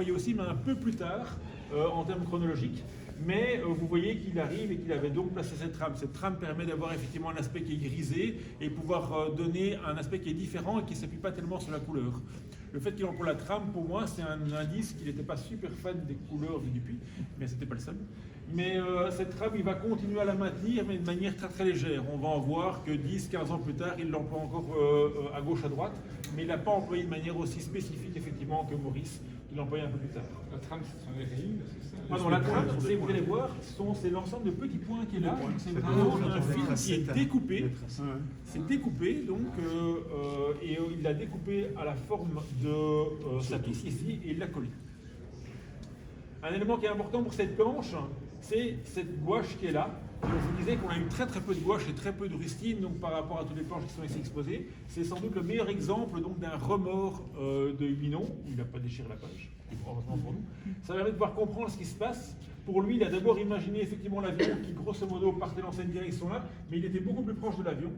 voyez aussi, mais un peu plus tard, en termes chronologiques. Mais vous voyez qu'il arrive et qu'il avait donc placé cette trame. Cette trame permet d'avoir effectivement un aspect qui est grisé et pouvoir donner un aspect qui est différent et qui ne s'appuie pas tellement sur la couleur. Le fait qu'il emploie la trame, pour moi, c'est un indice qu'il n'était pas super fan des couleurs de Dupuis, mais c'était pas le seul. Mais cette trame, il va continuer à la maintenir, mais de manière très très légère. On va en voir que 10-15 ans plus tard, il l'emploie encore à gauche, à droite, mais il n'a pas employé de manière aussi spécifique, effectivement, que Maurice, qui l'employait un peu plus tard. La trame, ce sont les rayures, c'est ça? Ah non, la trame, vous allez voir, c'est l'ensemble de petits points qui est là. C'est vraiment un fil qui est découpé. C'est découpé, donc, et il l'a découpé à la forme de sa piste ici, et il l'a collé. Un élément qui est important pour cette planche, c'est cette gouache qui est là. Je vous disais qu'on a eu très très peu de gouache et très peu de rustine, donc par rapport à toutes les planches qui sont ici exposées. C'est sans doute le meilleur exemple d'un remords de Huinon, où il n'a pas déchiré la page, heureusement pour nous. Ça permet de pouvoir comprendre ce qui se passe. Pour lui, il a d'abord imaginé effectivement l'avion qui grosso modo partait dans cette direction-là, mais il était beaucoup plus proche de l'avion.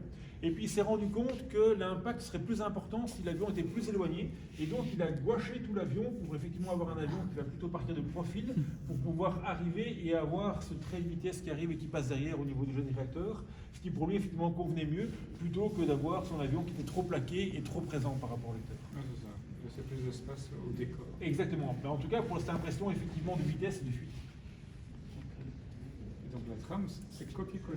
Et puis il s'est rendu compte que l'impact serait plus important si l'avion était plus éloigné. Et donc il a gouaché tout l'avion pour effectivement avoir un avion qui va plutôt partir de profil, pour pouvoir arriver et avoir ce trait de vitesse qui arrive et qui passe derrière au niveau du jeune réacteur, ce qui pour lui effectivement convenait mieux, plutôt que d'avoir son avion qui était trop plaqué et trop présent par rapport au lecteur. Ah, c'est ça. Laisser plus d'espace au décor. Exactement. Mais en tout cas, pour cette impression effectivement de vitesse et de fuite. Et donc la trame, c'est copier-coller.